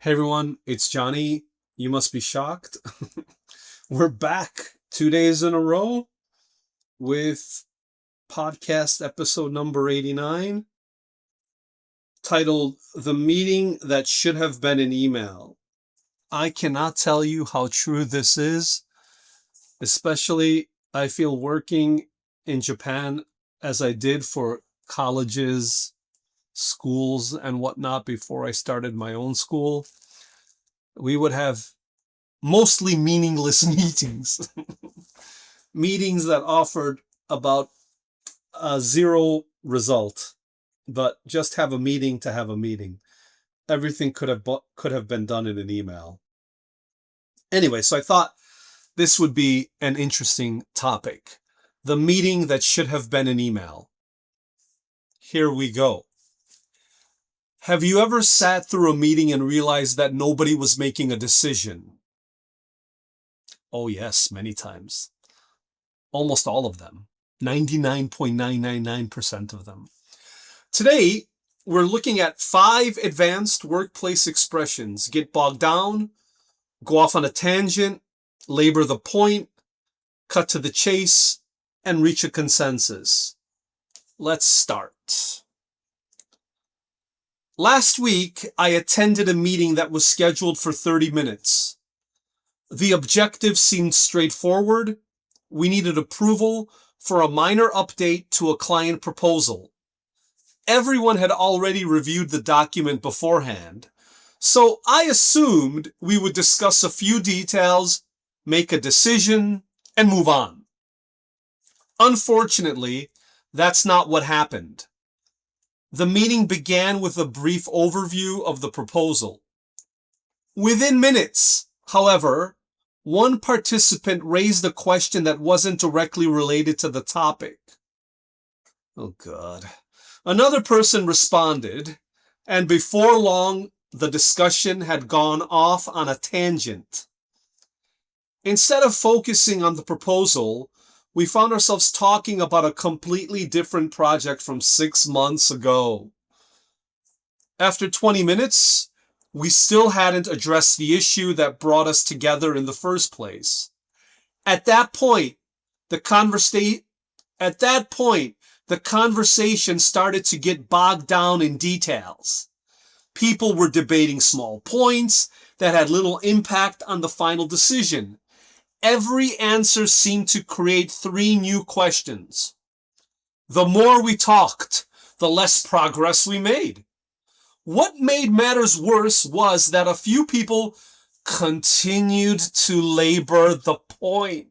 Hey everyone, it's Johnny. You must be shocked. We're back 2 days in a row with podcast episode number 89, titled The Meeting That Should Have Been an Email. I cannot tell you how true this is, especially I feel working in Japan as I did for colleges, schools, and whatnot before I started my own school. We would have mostly meaningless meetings. Meetings that offered about a zero result, but just have a meeting to have a meeting. Everything could have been done in an email. Anyway, so I thought this would be an interesting topic. The meeting that should have been an email. Here we go. Have you ever sat through a meeting and realized that nobody was making a decision? Oh yes, many times. Almost all of them. 99.999% of them. Today, we're looking at 5 advanced workplace expressions. Get bogged down, go off on a tangent, labor the point, cut to the chase, and reach a consensus. Let's start. Last week, I attended a meeting that was scheduled for 30 minutes. The objective seemed straightforward. We needed approval for a minor update to a client proposal. Everyone had already reviewed the document beforehand, so I assumed we would discuss a few details, make a decision, and move on. Unfortunately, that's not what happened. The meeting began with a brief overview of the proposal. Within minutes, however, one participant raised a question that wasn't directly related to the topic. Oh God. Another person responded, and before long, the discussion had gone off on a tangent. Instead of focusing on the proposal, we found ourselves talking about a completely different project from 6 months ago. After 20 minutes, we still hadn't addressed the issue that brought us together in the first place. At that point, the conversation started to get bogged down in details. People were debating small points that had little impact on the final decision. Every answer seemed to create 3 new questions. The more we talked, the less progress we made. What made matters worse was that a few people continued to labor the point.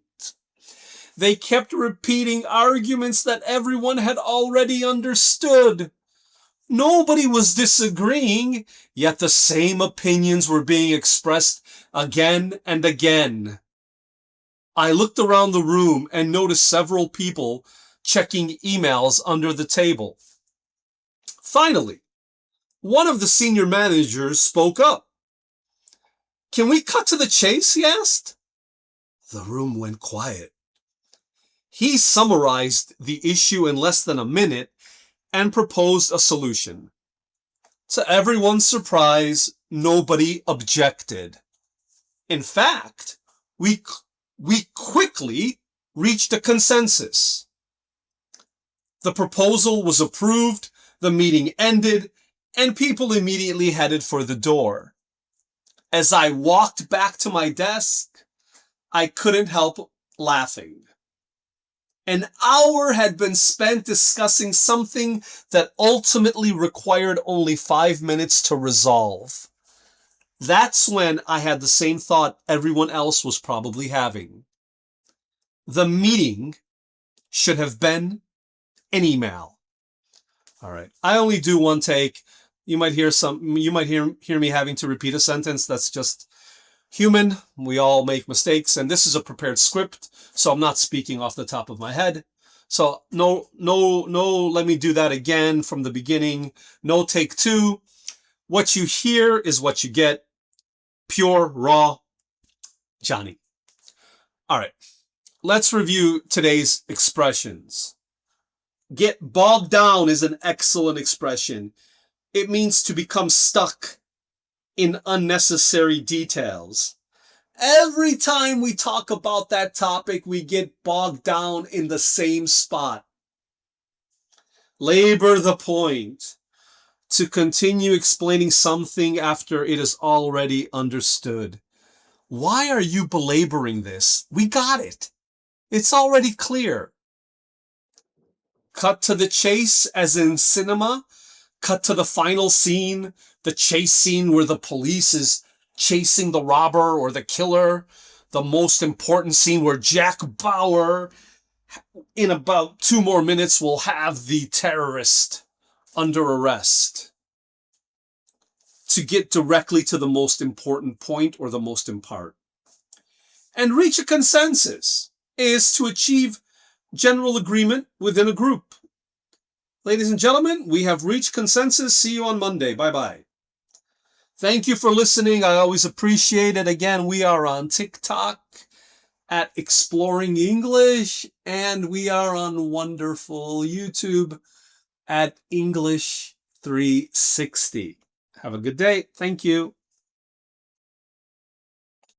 They kept repeating arguments that everyone had already understood. Nobody was disagreeing, yet the same opinions were being expressed again and again. I looked around the room and noticed several people checking emails under the table. Finally, one of the senior managers spoke up. "Can we cut to the chase?" he asked. The room went quiet. He summarized the issue in less than a minute and proposed a solution. To everyone's surprise, nobody objected. In fact, we quickly reached a consensus. The proposal was approved, the meeting ended, and people immediately headed for the door. As I walked back to my desk, I couldn't help laughing. An hour had been spent discussing something that ultimately required only 5 minutes to resolve. That's when I had the same thought everyone else was probably having. The meeting should have been an email. All right. I only do one take. You might hear me having to repeat a sentence. That's just human. We all make mistakes, and this is a prepared script, so I'm not speaking off the top of my head. So no, let me do that again from the beginning. No take 2. What you hear is what you get. Pure, raw, Johnny. All right, let's review today's expressions. Get bogged down is an excellent expression. It means to become stuck, in unnecessary details. Every time we talk about that topic, we get bogged down in the same spot. Labor the point to continue explaining something after it is already understood. Why are you belaboring this? We got it. It's already clear. Cut to the chase, as in cinema. Cut to the final scene, the chase scene where the police is chasing the robber or the killer. The most important scene where Jack Bauer, in about 2 more minutes, will have the terrorist under arrest. To get directly to the most important point or the most important. And reach a consensus is to achieve general agreement within a group. Ladies and gentlemen, we have reached consensus. See you on Monday. Bye-bye. Thank you for listening. I always appreciate it. Again, we are on TikTok at Exploring English, and we are on wonderful YouTube at English 360. Have a good day. Thank you.